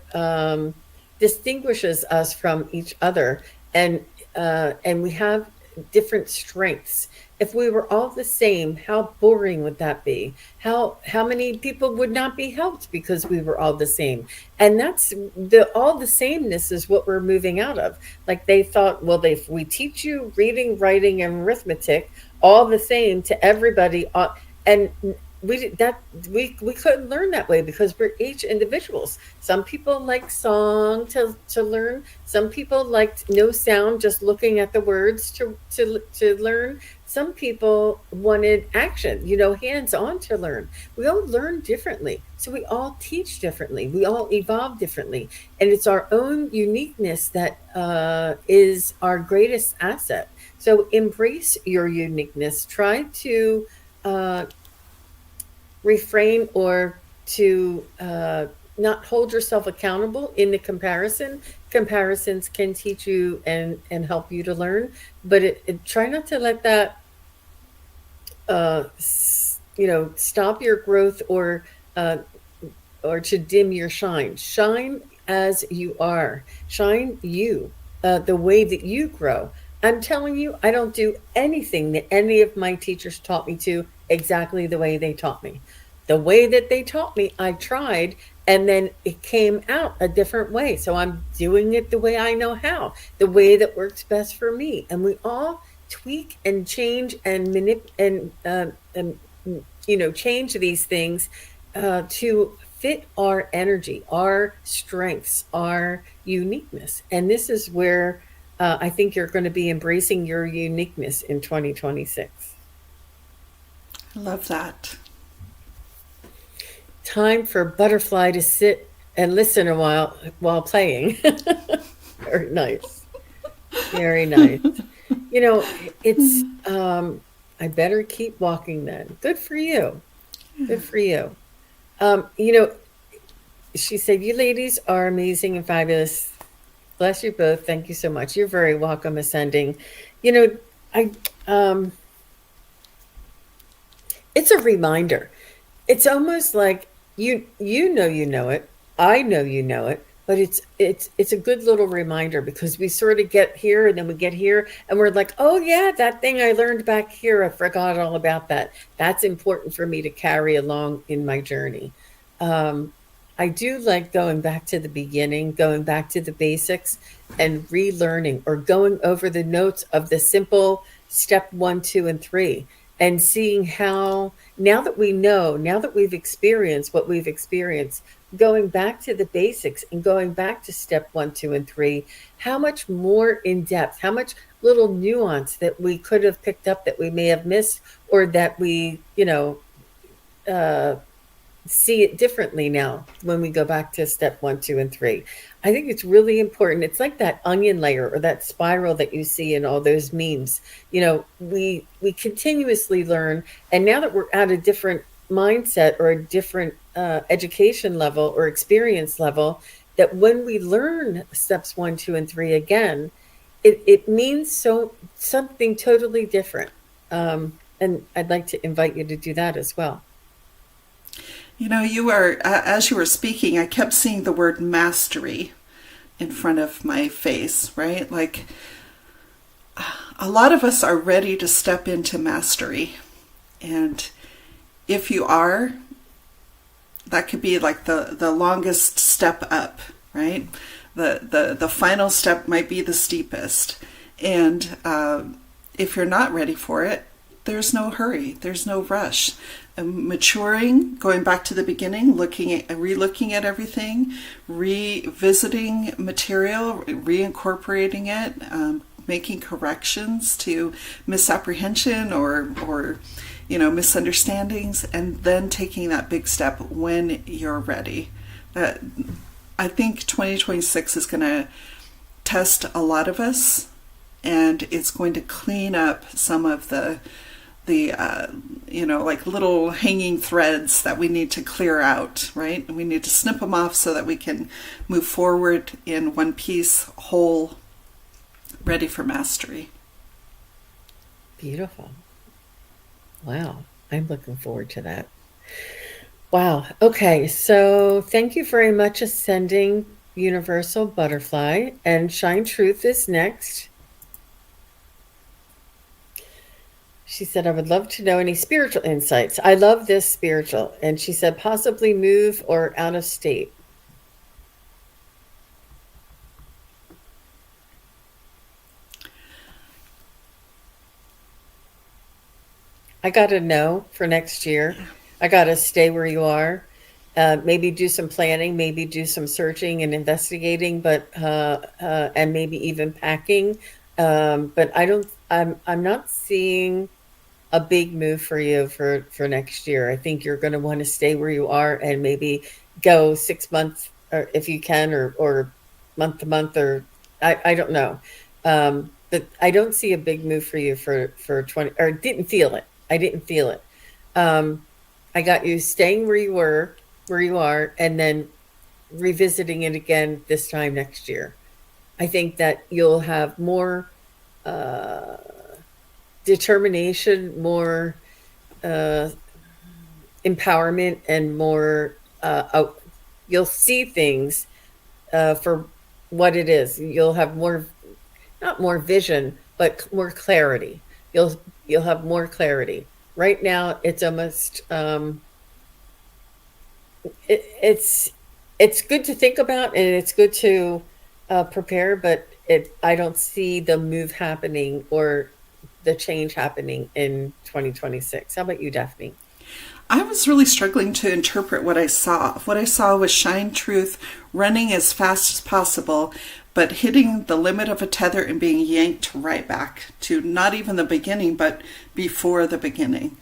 distinguishes us from each other, and we have different strengths. If we were all the same, how boring would that be? How many people would not be helped because we were all the same? And that's the all the sameness is what we're moving out of. Like they thought, well, if we teach you reading, writing, and arithmetic all the same to everybody, and we couldn't learn that way because we're each individuals. Some people like song to learn. Some people liked no sound, just looking at the words to learn. Some people wanted action, hands on to learn. We all learn differently, so we all teach differently. We all evolve differently, and it's our own uniqueness that is our greatest asset. So embrace your uniqueness. Try to uh, refrain, or to not hold yourself accountable in the comparison. Comparisons can teach you and help you to learn, but try not to let that stop your growth, uh, or to dim your shine. Shine as you are. Shine you, the way that you grow. I'm telling you, I don't do anything that any of my teachers taught me to exactly the way they taught me. The way that they taught me, I tried, and then it came out a different way. So I'm doing it the way I know how, the way that works best for me. And we all tweak and change and change these things to fit our energy, our strengths, our uniqueness. And this is where I think you're going to be embracing your uniqueness in 2026.
I love that.
Time for Butterfly to sit and listen a while playing. Very nice. Very nice. You know, it's I better keep walking then. Good for you. Good for you. You know, she said, "You ladies are amazing and fabulous. Bless you both. Thank you so much. You're very welcome, Ascending." You know, I it's a reminder. It's almost like you know it. I know you know it, but it's a good little reminder because we sort of get here and then we get here and we're like, "Oh yeah, that thing I learned back here, I forgot all about that. That's important for me to carry along in my journey." Um, I do like going back to the beginning, going back to the basics and relearning, or going over the notes of the simple step one, two, and three, and seeing how, now that we know, now that we've experienced what we've experienced, going back to the basics and going back to step one, two, and three, how much more in depth, how much little nuance that we could have picked up that we may have missed, or that we, uh, see it differently now when we go back to step one, two, and three. I think it's really important. It's like that onion layer or that spiral that you see in all those memes. We continuously learn, and now that we're at a different mindset or a different education level or experience level, that when we learn steps one, two, and three again, it means something totally different. And I'd like to invite you to do that as well.
You were, as you were speaking, I kept seeing the word mastery in front of my face, right? Like, a lot of us are ready to step into mastery. And if you are, that could be like the longest step up, right? The final step might be the steepest. And if you're not ready for it, there's no hurry, there's no rush. Maturing, going back to the beginning, re-looking at everything, revisiting material, reincorporating it, making corrections to misapprehension or misunderstandings, and then taking that big step when you're ready. I think 2026 is going to test a lot of us, and it's going to clean up some of the like little hanging threads that we need to clear out, right? And we need to snip them off so that we can move forward in one piece, whole, ready for mastery.
Beautiful. Wow. I'm looking forward to that. Wow. Okay. So thank you very much, Ascending Universal Butterfly. And Shine Truth is next. She said, I would love to know any spiritual insights. I love this spiritual. And she said, possibly move or out of state. I got to know for next year. I got to stay where you are. Maybe do some planning, maybe do some searching and investigating, but and maybe even packing. But I'm not seeing a big move for you for next year. I think you're going to want to stay where you are and maybe go 6 months, or if you can, or month to month, or I don't know. But I don't see a big move for you for 20, or didn't feel it. I didn't feel it. I got you staying where you are, and then revisiting it again this time next year. I think that you'll have more determination, more empowerment, and more. You'll see things for what it is. You'll have more, not more vision, but more clarity. You'll have more clarity. Right now, it's almost it's good to think about, and it's good to prepare, but I don't see the move happening or the change happening in 2026. How about you, Daphne?
I was really struggling to interpret what I saw. What I saw was Shine Truth running as fast as possible, but hitting the limit of a tether and being yanked right back to not even the beginning, but before the beginning.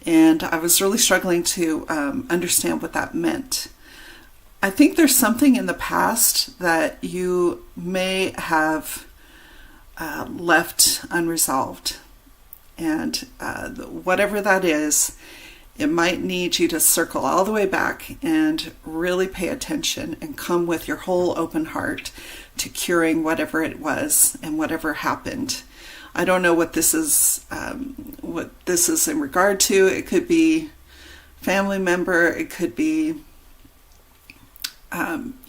And I was really struggling to understand what that meant. I think there's something in the past that you may have left unresolved. And whatever that is, it might need you to circle all the way back and really pay attention and come with your whole open heart to curing whatever it was and whatever happened. I don't know what this is in regard to. It could be family member. It could be,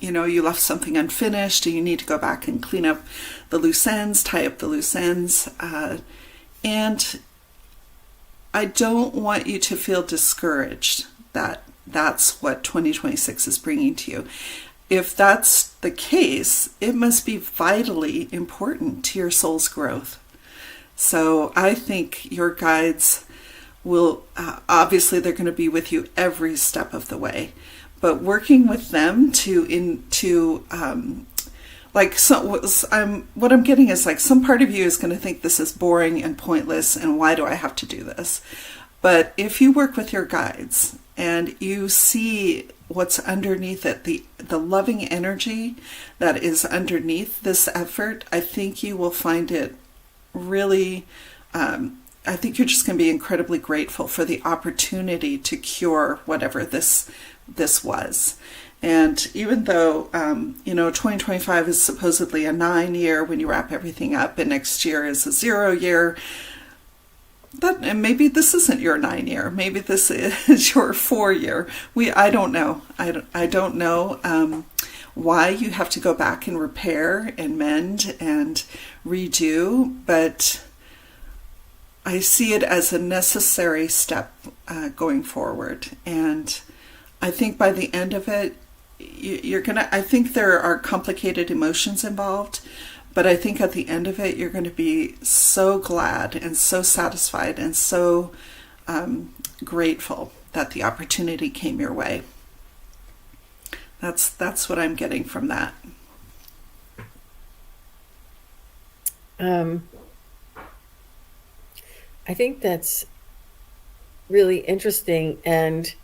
you left something unfinished and you need to go back and clean up the loose ends, tie up the loose ends. And I don't want you to feel discouraged that that's what 2026 is bringing to you. If that's the case, it must be vitally important to your soul's growth. So I think your guides will, obviously they're going to be with you every step of the way, but working with them what I'm getting is like some part of you is going to think this is boring and pointless and why do I have to do this? But if you work with your guides and you see what's underneath it, the loving energy that is underneath this effort, I think you will find it really, I think you're just going to be incredibly grateful for the opportunity to cure whatever this was. And even though, 2025 is supposedly a 9 year when you wrap everything up, and next year is a 0 year, and maybe this isn't your 9 year. Maybe this is your 4 year. I don't know. I don't know why you have to go back and repair and mend and redo, but I see it as a necessary step going forward. And I think by the end of it, you're gonna. I think there are complicated emotions involved, but I think at the end of it, you're going to be so glad and so satisfied and so grateful that the opportunity came your way. That's what I'm getting from that.
Um, I think that's really interesting. And,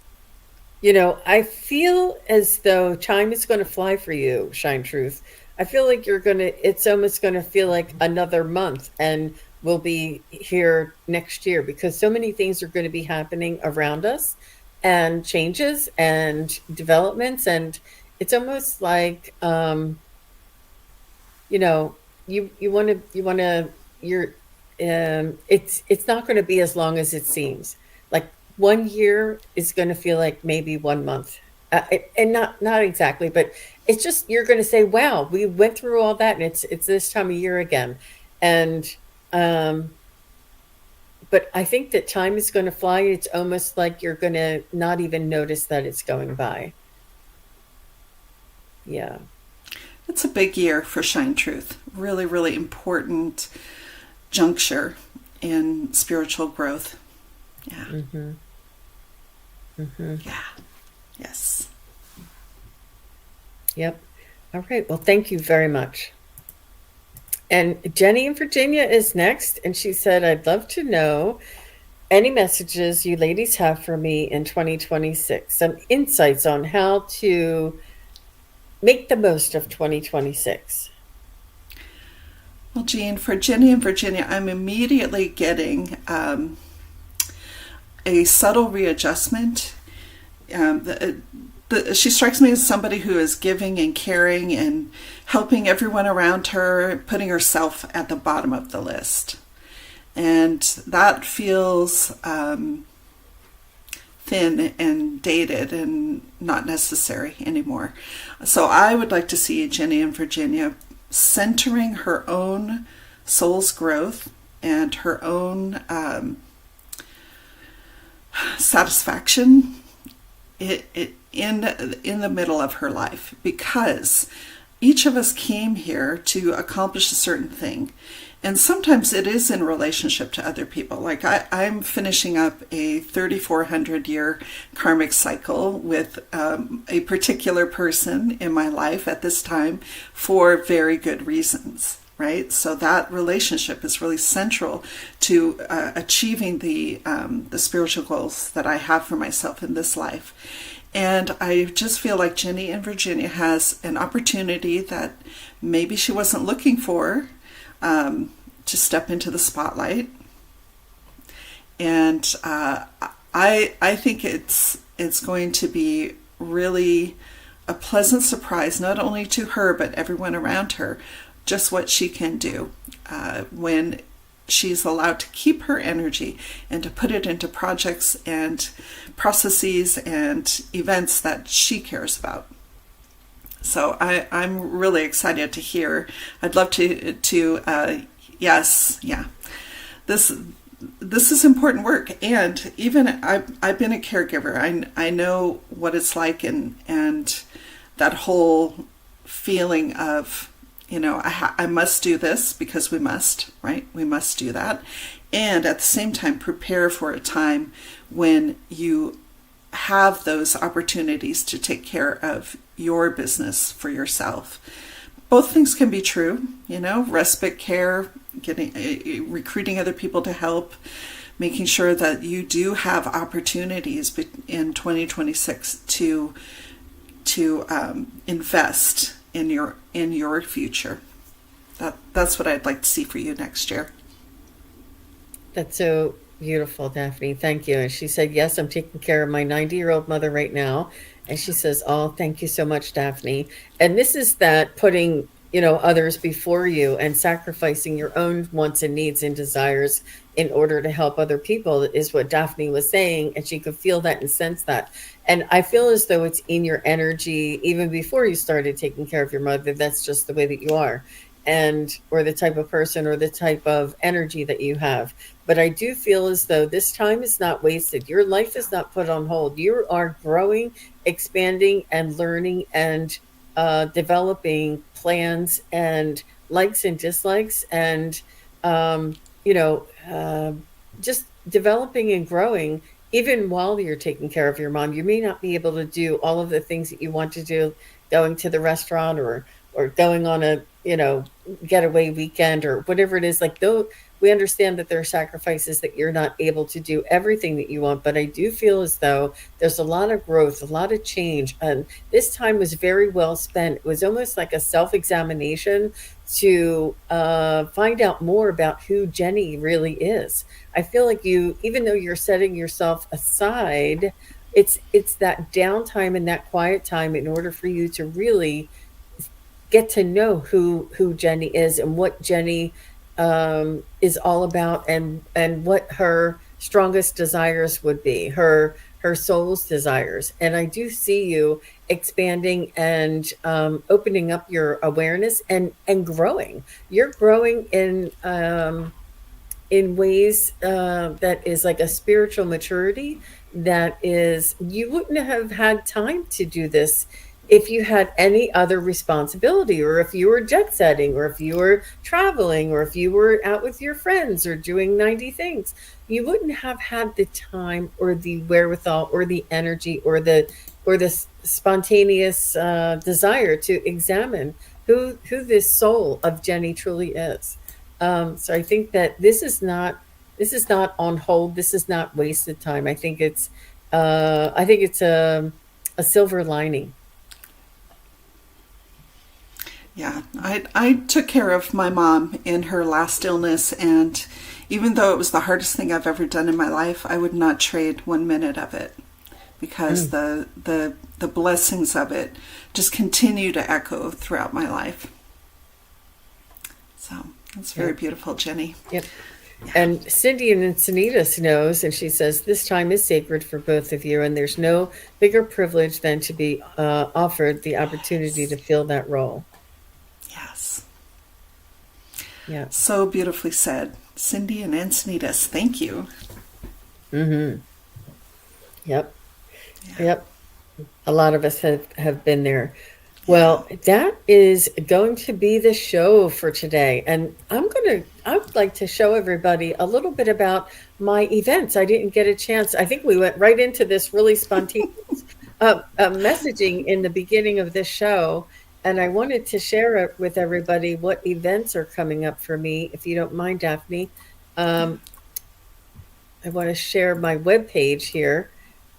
I feel as though time is going to fly for you, Shine Truth. I feel like it's almost going to feel like another month and we'll be here next year because so many things are going to be happening around us and changes and developments. And it's almost like, you know you're it's not going to be as long as it seems. Like 1 year is going to feel like maybe 1 month, and not exactly, but it's just you're going to say, wow, we went through all that and it's this time of year again. And but I think that time is going to fly. It's almost like you're going to not even notice that it's going by. Yeah.
It's a big year for Shine Truth. Really, really important juncture in spiritual growth. Yeah.
Mm-hmm. Mm-hmm.
Yeah. Yes.
Yep. All right. Well, thank you very much. And Jenny in Virginia is next. And she said, I'd love to know any messages you ladies have for me in 2026, some insights on how to make the most of 2026.
Well, Jean, for Jenny in Virginia, I'm immediately getting a subtle readjustment. She strikes me as somebody who is giving and caring and helping everyone around her, putting herself at the bottom of the list. And that feels thin and dated and not necessary anymore. So I would like to see Jenny in Virginia centering her own soul's growth and her own satisfaction in the middle of her life, because each of us came here to accomplish a certain thing. And sometimes it is in relationship to other people. Like I'm finishing up a 3,400 year karmic cycle with a particular person in my life at this time for very good reasons, right? So that relationship is really central to achieving the spiritual goals that I have for myself in this life. And I just feel like Jenny in Virginia has an opportunity that maybe she wasn't looking for, to step into the spotlight. And I think it's going to be really a pleasant surprise, not only to her, but everyone around her, just what she can do when she's allowed to keep her energy and to put it into projects and processes and events that she cares about. So I'm really excited to hear. I'd love to yes, yeah. This is important work, and even I've been a caregiver. I know what it's like, and that whole feeling of, I must do this because we must, right? We must do that, and at the same time prepare for a time when you have those opportunities to take care of your business for yourself. Both things can be true, respite care, recruiting other people to help, making sure that you do have opportunities in 2026 to invest in your future. That's what I'd like to see for you next year.
That's so beautiful, Daphne. Thank you. And she said, yes, I'm taking care of my 90-year-old mother right now. And she says, oh, thank you so much, Daphne. And this is that putting, others before you and sacrificing your own wants and needs and desires in order to help other people is what Daphne was saying. And she could feel that and sense that. And I feel as though it's in your energy, even before you started taking care of your mother. That's just the way that you are. and or the type of person or the type of energy that you have. But I do feel as though this time is not wasted. Your life is not put on hold. You are growing, expanding, and learning and developing plans and likes and dislikes, and um, you know, just developing and growing. Even while you're taking care of your mom, you may not be able to do all of the things that you want to do, going to the restaurant or going on a getaway weekend or whatever it is. Like, though we understand that there are sacrifices that you're not able to do everything that you want, but I do feel as though there's a lot of growth, a lot of change, and this time was very well spent. It was almost like a self-examination to find out more about who Jenny really is. I feel like you, even though you're setting yourself aside, it's that downtime and that quiet time in order for you to really get to know who Jenny is and what Jenny is all about, and what her strongest desires would be, her soul's desires. And I do see you expanding and opening up your awareness and growing. You're growing in ways that is like a spiritual maturity that is, you wouldn't have had time to do this if you had any other responsibility, or if you were jet setting, or if you were traveling, or if you were out with your friends or doing 90 things. You wouldn't have had the time or the wherewithal or the energy or the spontaneous desire to examine who this soul of Jenny truly is. So I think that this is not on hold. This is not wasted time. I think it's a silver lining.
Yeah, I took care of my mom in her last illness, and even though it was the hardest thing I've ever done in my life, I would not trade 1 minute of it, because
Mm,
the blessings of it just continue to echo throughout my life. So it's very
yep,
beautiful, Jenny.
yep.
Yeah.
And Cindy and Encinitas knows, and she says this time is sacred for both of you, and there's no bigger privilege than to be offered the opportunity
Yes.
to fill that role.
Yes.
Yeah.
So beautifully said. Cindy and Encinitas, thank you.
Mm-hmm. Yep.
Yeah.
Yep. A lot of us have been there.
Yeah.
Well, that is going to be the show for today. And I would like to show everybody a little bit about my events. I didn't get a chance. I think we went right into this really spontaneous messaging in the beginning of this show. And I wanted to share it with everybody what events are coming up for me, if you don't mind, Daphne. Um, I want to share my webpage here.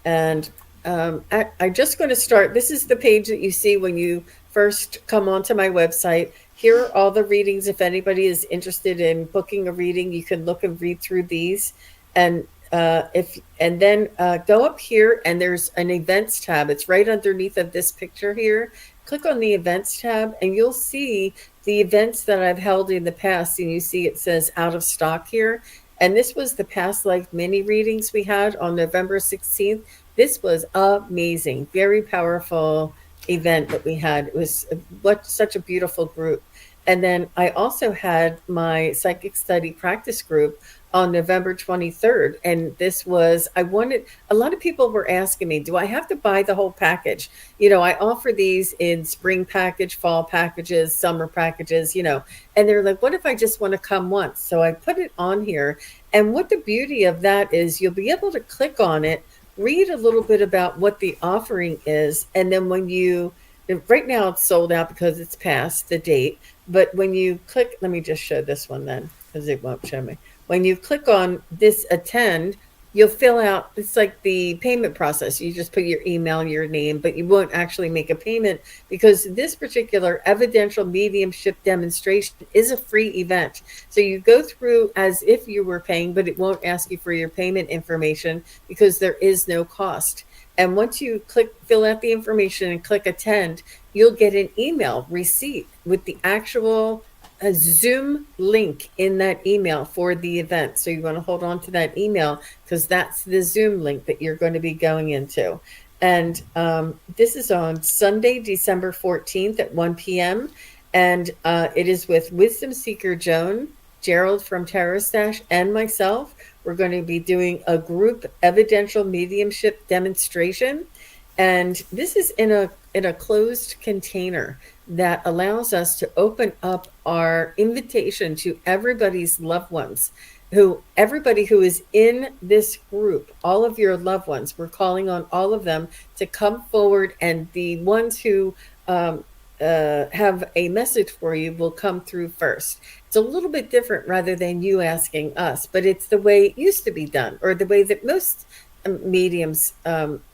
And I'm just going to start. This is the page that you see when you first come onto my website. Here are all the readings. If anybody is interested in booking a reading, you can look and read through these. And if and then go up here, and there's an events tab. It's right underneath of this picture here. Click on the events tab, and you'll see the events that I've held in the past. And you see it says out of stock here. And this was the past life mini readings we had on November 16th. This was amazing, very powerful event that we had. It was what such a beautiful group. And then I also had my psychic study practice group on November 23rd. And this was, I wanted, a lot of people were asking me, do I have to buy the whole package? I offer these in spring package, fall packages, summer packages, and they're like, what if I just want to come once? So I put it on here. And what the beauty of that is, you'll be able to click on it, read a little bit about what the offering is. And then right now it's sold out because it's past the date. But when you click, let me just show this one then, because it won't show me. When you click on this attend, you'll fill out, it's like the payment process. You just put your email and your name, but you won't actually make a payment, because this particular evidential mediumship demonstration is a free event. So you go through as if you were paying, but it won't ask you for your payment information because there is no cost. And once you fill out the information and click attend, you'll get an email receipt with the actual a Zoom link in that email for the event. So you want to hold on to that email, because that's the Zoom link that you're going to be going into. And this is on Sunday, December 14th at 1 p.m. And it is with Wisdom Seeker Joan, Gerald from Tarot Stash, and myself. We're going to be doing a group evidential mediumship demonstration, and this is in a closed container that allows us to open up our invitation to everybody's loved ones, who everybody who is in this group, all of your loved ones. We're calling on all of them to come forward, and the ones who have a message for you will come through first. It's a little bit different rather than you asking us, but it's the way it used to be done, or the way that most mediums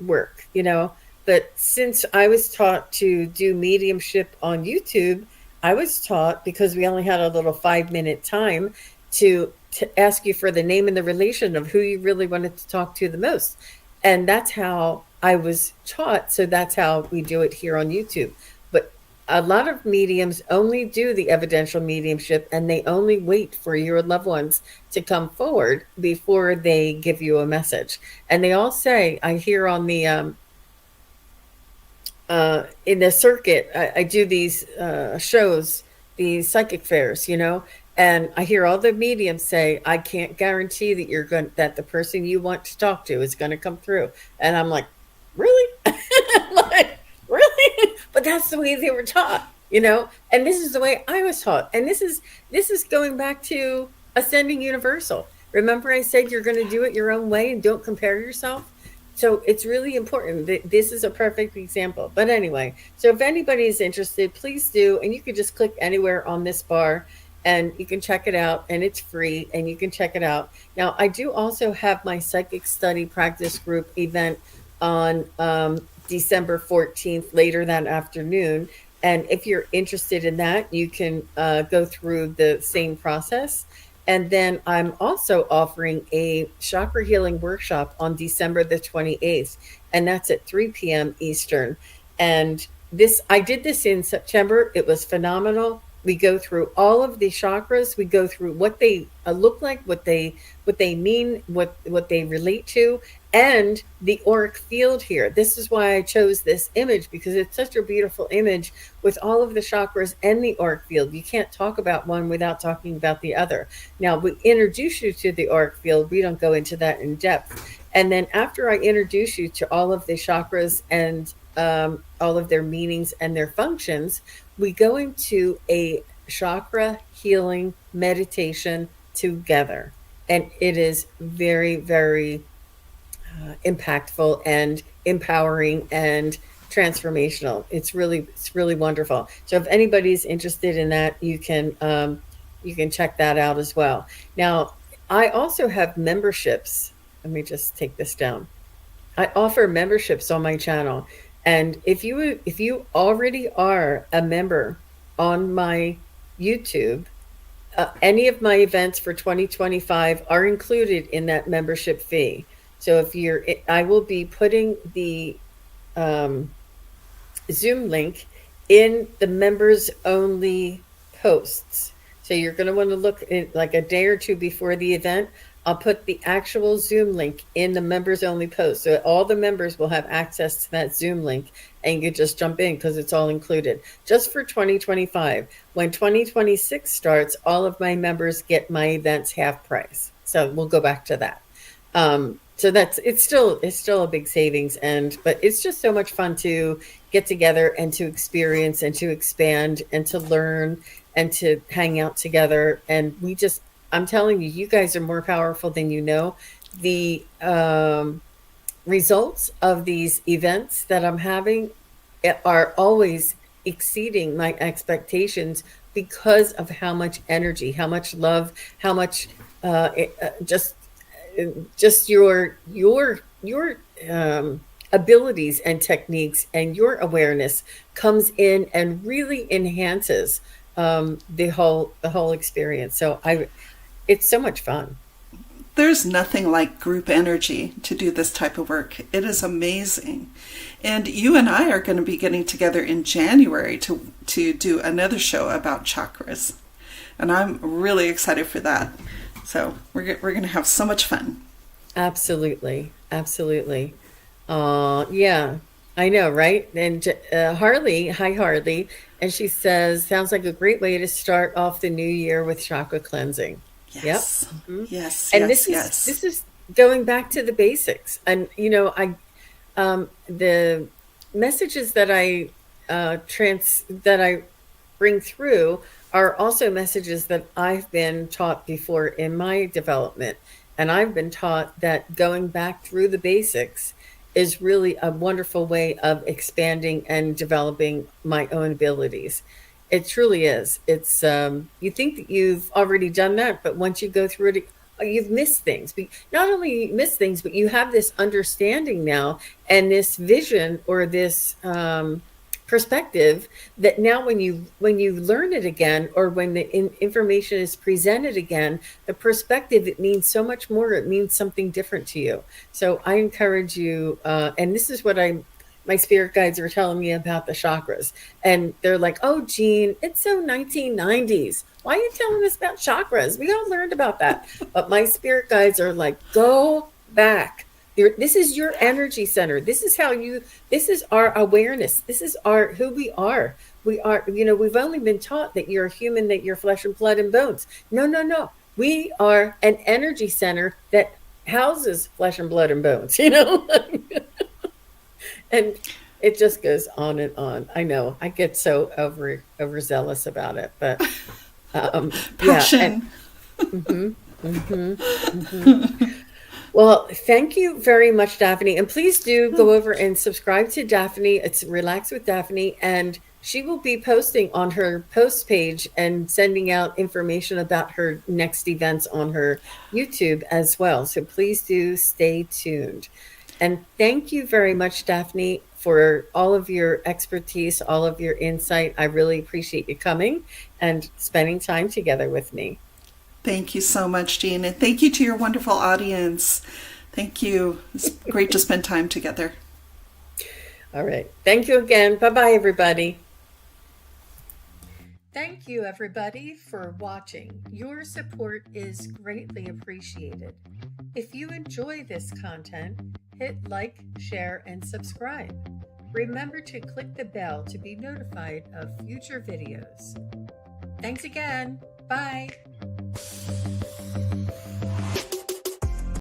work, you know. But since I was taught to do mediumship on YouTube, I was taught, because we only had a little 5-minute time, to ask you for the name and the relation of who you really wanted to talk to the most. And that's how I was taught. So that's how we do it here on YouTube. But a lot of mediums only do the evidential mediumship, and they only wait for your loved ones to come forward before they give you a message. And they all say, I hear on the in the circuit, I do these shows, these psychic fairs, you know, and I hear all the mediums say, I can't guarantee that that the person you want to talk to is going to come through. And I'm like, really? Like, really? But that's the way they were taught, you know, and this is the way I was taught. And this is going back to Ascending Universal. Remember I said you're going to do it your own way and don't compare yourself? So it's really important that this is a perfect example. But anyway, so if anybody is interested, please do. And you can just click anywhere on this bar and you can check it out, and it's free and you can check it out. Now, I do also have my psychic study practice group event on December 14th, later that afternoon. And if you're interested in that, you can go through the same process. And then I'm also offering a chakra healing workshop on December the 28th, and that's at 3 p.m. Eastern. And I did this in September. It was phenomenal. We go through all of the chakras. We go through what they look like, what they mean, what they relate to, and the auric field here. This is why I chose this image, because it's such a beautiful image with all of the chakras and the auric field. You can't talk about one without talking about the other. Now, we introduce you to the auric field. We don't go into that in depth. And then after I introduce you to all of the chakras and all of their meanings and their functions, we go into a chakra healing meditation together. And it is very, very impactful and empowering and transformational. It's really wonderful. So if anybody's interested in that, you can check that out as well. Now, I also have memberships. Let me just take this down. I offer memberships on my channel. And if you already are a member on my YouTube, any of my events for 2025 are included in that membership fee. So I will be putting the Zoom link in the members only posts. So you're going to want to look in like a day or two before the event. I'll put the actual Zoom link in the members only post. So all the members will have access to that Zoom link, and you just jump in because it's all included just for 2025. When 2026 starts, all of my members get my events half price. So we'll go back to that. So it's still a big savings, but it's just so much fun to get together and to experience and to expand and to learn and to hang out together. And I'm telling you, you guys are more powerful than you know. The results of these events that I'm having are always exceeding my expectations because of how much energy, how much love, how much just your abilities and techniques and your awareness comes in and really enhances the whole experience. So it's so much fun.
There's nothing like group energy to do this type of work. It is amazing. And you and I are going to be getting together in January to do another show about chakras. And I'm really excited for that. So we're going to have so much fun.
Absolutely. Absolutely. Yeah. I know, right? And Harley, hi Harley, and she says, sounds like a great way to start off the new year with chakra cleansing. Yep.
Yes,
Hmm.
yes,
And
yes,
this
yes.
is going back to the basics. And the messages that I bring through are also messages that I've been taught before in my development. And I've been taught that going back through the basics is really a wonderful way of expanding and developing my own abilities. It truly is. It's you think that you've already done that, but once you go through it, you've missed things. But not only you miss things, but you have this understanding now and this vision or this perspective that now when you learn it again, or when the information is presented again, the perspective, it means so much more. It means something different to you. So I encourage you, and this is what my spirit guides are telling me about the chakras, and they're like, oh Jean, it's so 1990s, why are you telling us about chakras? We all learned about that. But my spirit guides are like, go back. This is your energy center. This is our awareness. This is our who we are. We are, we've only been taught that you're a human, that you're flesh and blood and bones. No, no, no. We are an energy center that houses flesh and blood and bones, and it just goes on and on. I know I get so overzealous about it, but yeah. And
Passion.
mhm, mhm, mhm. Well, thank you very much, Daphne. And please do go over and subscribe to Daphne. It's Relax with Daphne. And she will be posting on her post page and sending out information about her next events on her YouTube as well. So please do stay tuned. And thank you very much, Daphne, for all of your expertise, all of your insight. I really appreciate you coming and spending time together with me.
Thank you so much, Jean, and thank you to your wonderful audience. Thank you. It's great to spend time together.
All right. Thank you again. Bye bye, everybody. Thank you, everybody, for watching. Your support is greatly appreciated. If you enjoy this content, hit like, share, and subscribe. Remember to click the bell to be notified of future videos. Thanks again. Bye.